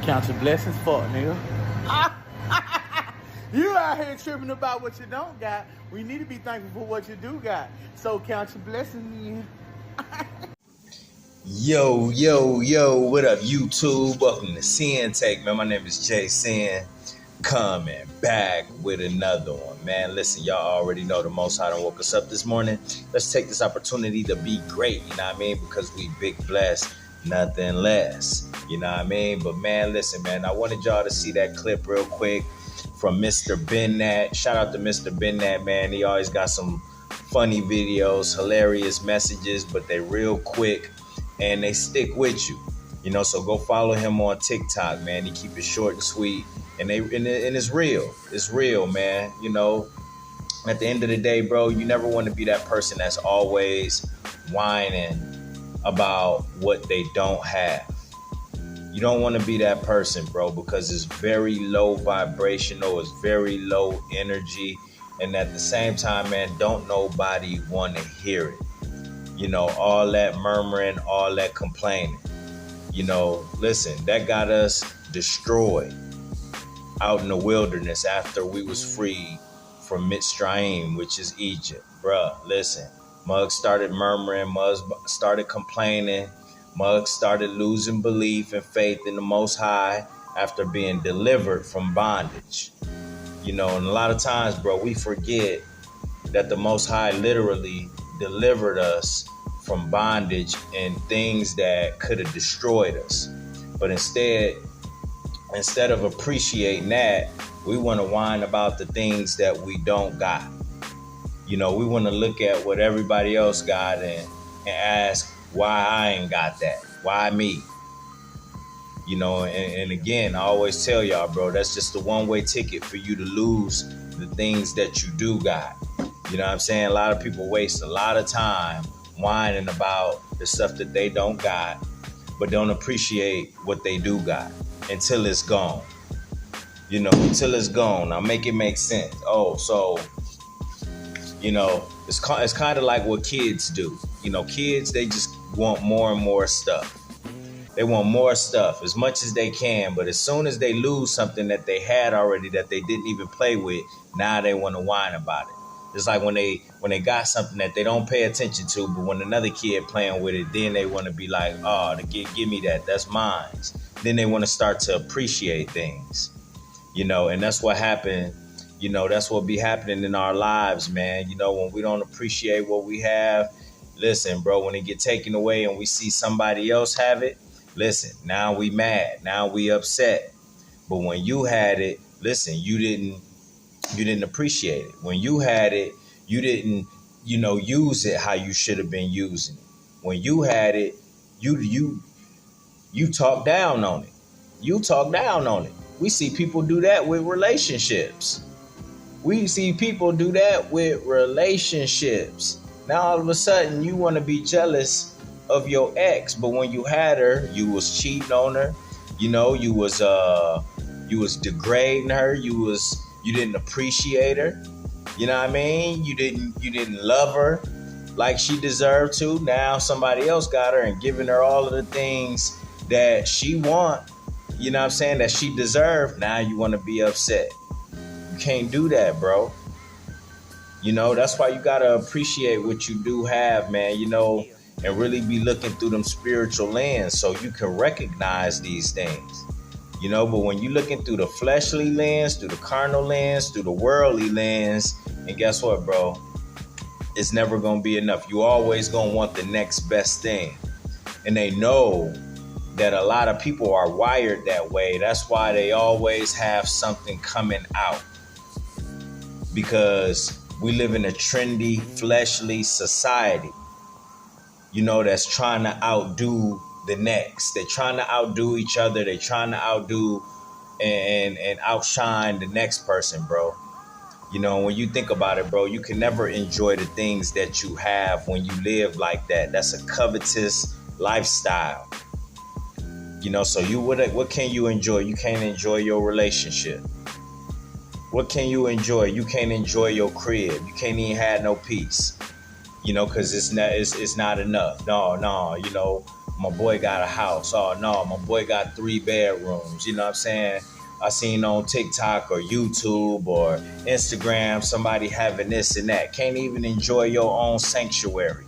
Count your blessings, fuck, nigga. You out here tripping about what you don't got. We need to be thankful for what you do got. So count your blessings. Yo, what up, YouTube? Welcome to Sinn-Take, man. My name is Jay Sin, coming back with another one, man. Listen, y'all already know the Most High done woke us up this morning. Let's take this opportunity to be great, you know what I mean? Because we big blessed, nothing less, you know what I mean? But, man, listen, man, I wanted y'all to see that clip real quick from Mr. Bennat. Shout out to Mr. Bennat, man. He always got some funny videos, hilarious messages, but they real quick. And they stick with you, you know. So go follow him on TikTok, man. He keep it short and sweet, and it's real. It's real, man. You know, at the end of the day, bro, you never want to be that person that's always whining about what they don't have. You don't want to be that person, bro, because it's very low vibrational. It's very low energy, and at the same time, man, don't nobody want to hear it. You know, all that murmuring, all that complaining. You know, listen, that got us destroyed out in the wilderness after we was freed from Mitzrayim, which is Egypt. Bruh, listen, mugs started murmuring, mugs started complaining, mugs started losing belief and faith in the Most High after being delivered from bondage. You know, and a lot of times, bro, we forget that the Most High literally delivered us from bondage and things that could have destroyed us. But instead of appreciating that, we want to whine about the things that we don't got. You know, we want to look at what everybody else got and ask why I ain't got that. Why me? You know, and again, I always tell y'all, bro, that's just a one-way ticket for you to lose the things that you do got. You know what I'm saying? A lot of people waste a lot of time whining about the stuff that they don't got, but don't appreciate what they do got until it's gone. You know, until it's gone. Now make it make sense. Oh, so, you know, it's kind of like what kids do. You know, kids, they just want more and more stuff. They want more stuff as much as they can, but as soon as they lose something that they had already that they didn't even play with, now they want to whine about it. It's like when they got something that they don't pay attention to, but when another kid playing with it, then they want to be like, oh, give me that. That's mine. Then they want to start to appreciate things, you know, and that's what happened. You know, that's what be happening in our lives, man. You know, when we don't appreciate what we have, listen, bro, when it get taken away and we see somebody else have it, listen, now we mad. Now we upset. But when you had it, listen, you didn't appreciate it. When you had it, you didn't, you know, use it how you should have been using it. When you had it, you talk down on it. You talk down on it. We see people do that with relationships. We see people do that with relationships. Now all of a sudden you want to be jealous of your ex, but when you had her, you was cheating on her. You know, you was degrading her. You didn't appreciate her. You know what I mean? You didn't love her like she deserved to. Now somebody else got her and giving her all of the things that she want, you know what I'm saying, that she deserved. Now you want to be upset. You can't do that, bro. You know, that's why you got to appreciate what you do have, man, you know, and really be looking through them spiritual lens so you can recognize these things. You know, but when you're looking through the fleshly lens, through the carnal lens, through the worldly lens, and guess what, bro? It's never going to be enough. You always going to want the next best thing. And they know that a lot of people are wired that way. That's why they always have something coming out. Because we live in a trendy, fleshly society, you know, that's trying to outdo the next. They're trying to outdo each other. They're trying to outdo and outshine the next person, bro. You know, when you think about it, bro, you can never enjoy the things that you have when you live like that. That's a covetous lifestyle. You know, so what can you enjoy? You can't enjoy your relationship. What can you enjoy? You can't enjoy your crib. You can't even have no peace. You know, because it's not enough. No, you know, my boy got a house. Oh no, my boy got 3 bedrooms. You know what I'm saying? I seen on TikTok or YouTube or Instagram somebody having this and that. Can't even enjoy your own sanctuary.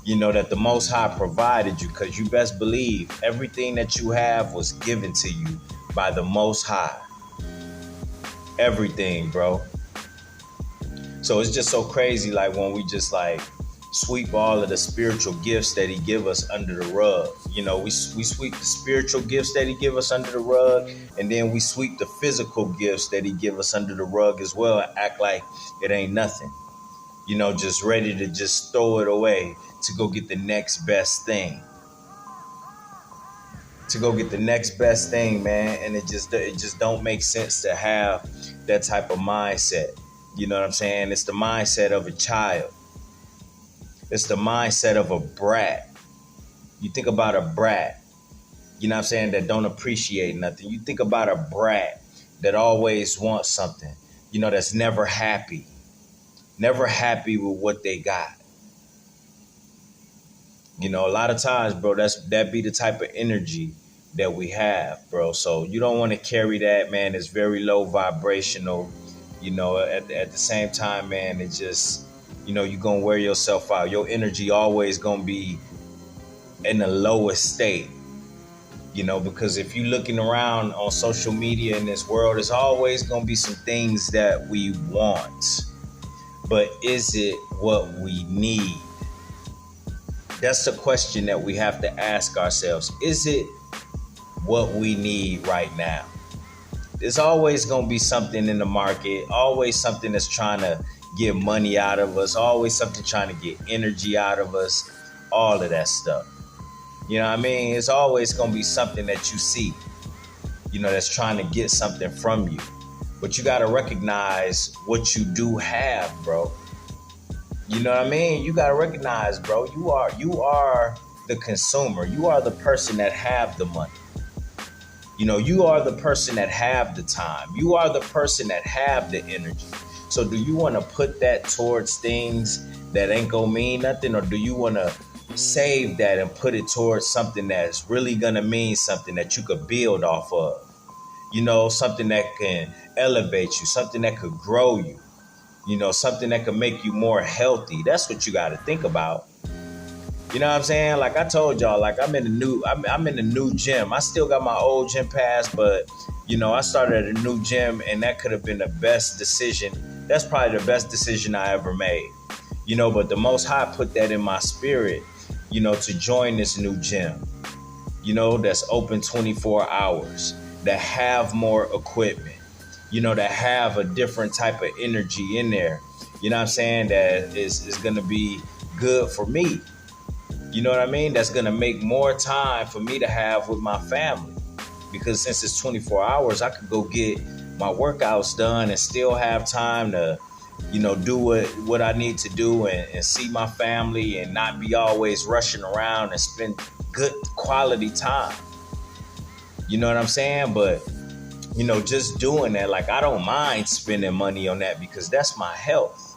You know that the Most High provided you, because you best believe everything that you have was given to you by the Most High. Everything, bro. So it's just so crazy, like when we just like sweep all of the spiritual gifts that he give us under the rug. You know, we sweep the spiritual gifts that he give us under the rug, and then we sweep the physical gifts that he give us under the rug as well, and act like it ain't nothing. You know, just ready to just throw it away to go get the next best thing. To go get the next best thing, man. And it just don't make sense to have that type of mindset. You know what I'm saying? It's the mindset of a child. It's the mindset of a brat. You think about a brat, you know what I'm saying, that don't appreciate nothing. You think about a brat that always wants something, you know, that's never happy with what they got. You know, a lot of times, bro, that be the type of energy that we have, bro. So you don't want to carry that, man. It's very low vibrational. You know, at the same time, man, it just, you know, you're going to wear yourself out. Your energy always going to be in the lowest state, you know, because if you're looking around on social media in this world, there's always going to be some things that we want. But is it what we need? That's the question that we have to ask ourselves. Is it what we need right now? There's always going to be something in the market, always something that's trying to get money out of us, always something trying to get energy out of us, all of that stuff. You know what I mean? It's always going to be something that you see, you know, that's trying to get something from you. But you got to recognize what you do have, bro. You know what I mean? You got to recognize, bro, you are the consumer. You are the person that have the money. You know, you are the person that have the time. You are the person that have the energy. So do you want to put that towards things that ain't gonna mean nothing? Or do you want to save that and put it towards something that's really going to mean something that you could build off of? You know, something that can elevate you, something that could grow you, you know, something that could make you more healthy. That's what you got to think about. You know what I'm saying? Like I told y'all, like I'm in the new gym. I still got my old gym pass, but you know, I started at a new gym, and that could have been the best decision. That's probably the best decision I ever made. You know, but the Most High put that in my spirit, you know, to join this new gym, you know, that's open 24 hours, that have more equipment, you know, that have a different type of energy in there. You know what I'm saying? That is going to be good for me. You know what I mean? That's going to make more time for me to have with my family. Because since it's 24 hours, I could go get my workouts done and still have time to, you know, do what I need to do and see my family and not be always rushing around and spend good quality time. You know what I'm saying? But, you know, just doing that, like, I don't mind spending money on that because that's my health.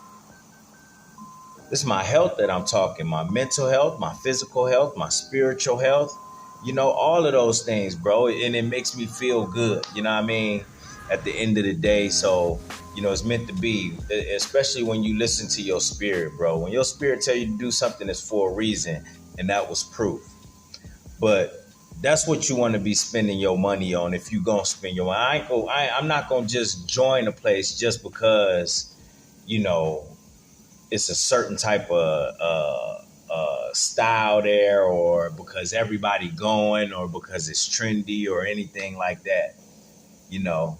It's my health that I'm talking, my mental health, my physical health, my spiritual health, you know, all of those things, bro. And it makes me feel good, you know what I mean, at the end of the day. So, you know, it's meant to be, especially when you listen to your spirit, bro. When your spirit tell you to do something, it's for a reason, and that was proof. But that's what you want to be spending your money on if you gonna spend your money. I'm not gonna just join a place just because, you know, it's a certain type of style there, or because everybody going, or because it's trendy or anything like that, you know.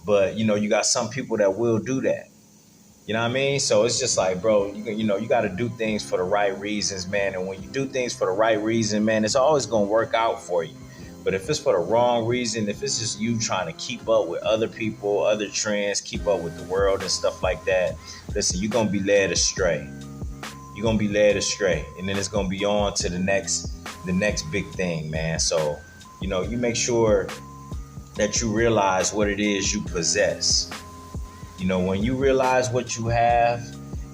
But, you know, you got some people that will do that. You know what I mean? So it's just like, bro, you know, you got to do things for the right reasons, man. And when you do things for the right reason, man, it's always going to work out for you. But if it's for the wrong reason, if it's just you trying to keep up with other people, other trends, keep up with the world and stuff like that, listen, you're going to be led astray. You're going to be led astray. And then it's going to be on to the next big thing, man. So, you know, you make sure that you realize what it is you possess. You know, when you realize what you have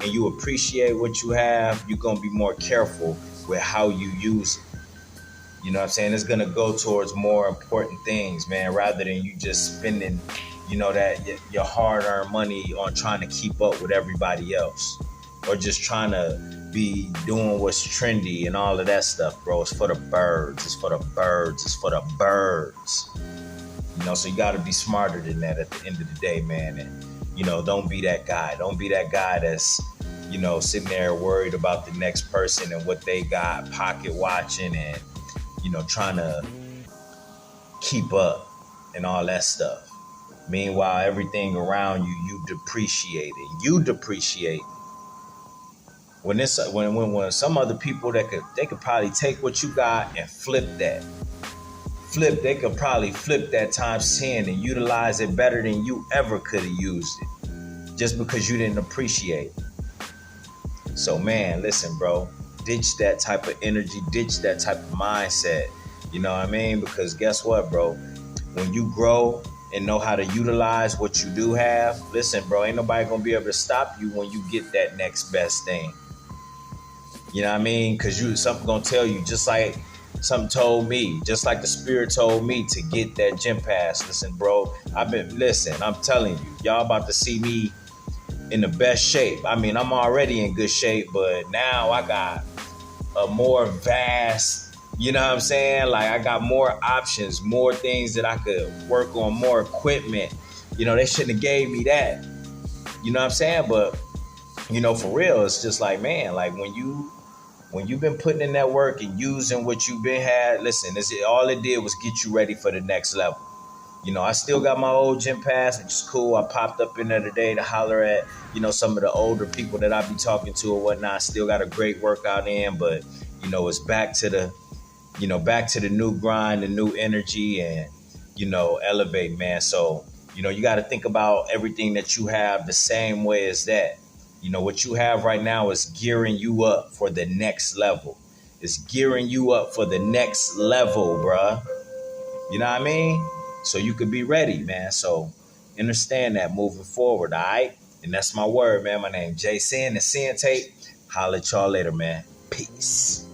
and you appreciate what you have, you're going to be more careful with how you use it. You know what I'm saying? It's gonna go towards more important things, man, rather than you just spending, that your hard-earned money on trying to keep up with everybody else, or just trying to be doing what's trendy and all of that stuff, bro. It's for the birds. It's for the birds. It's for the birds. So you got to be smarter than that at the end of the day, man. And don't be that guy. Don't be that guy that's sitting there worried about the next person and what they got, pocket watching and trying to keep up and all that stuff. Meanwhile, everything around you depreciating. You depreciate. When some other people they could probably take what you got and they could probably flip that times 10 and utilize it better than you ever could have used it, just because you didn't appreciate it. So man, listen, bro, ditch that type of energy, ditch that type of mindset. You know what I mean? Because guess what, bro? When you grow and know how to utilize what you do have, listen, bro, ain't nobody gonna be able to stop you when you get that next best thing. You know what I mean? Because something gonna tell you, just like something told me, just like the spirit told me to get that gym pass. Listen, bro, I'm telling you, y'all about to see me in the best shape. I mean, I'm already in good shape, but now I got a more vast, you know what I'm saying? Like, I got more options, more things that I could work on, more equipment. They shouldn't have gave me that. You know what I'm saying? But, for real, it's just like, man, like when you've been putting in that work and using what you've been had, listen, all it did was get you ready for the next level. I still got my old gym pass, which is cool. I popped up in there today to holler at, some of the older people that I be talking to or whatnot. Still got a great workout in, but, it's back to the new grind, the new energy and, elevate, man. So, you got to think about everything that you have the same way as that. What you have right now is gearing you up for the next level. It's gearing you up for the next level, bruh. You know what I mean? So you could be ready, man. So understand that moving forward, all right? And that's my word, man. My name is Sinn, the Sinn-Take. Holla at y'all later, man. Peace.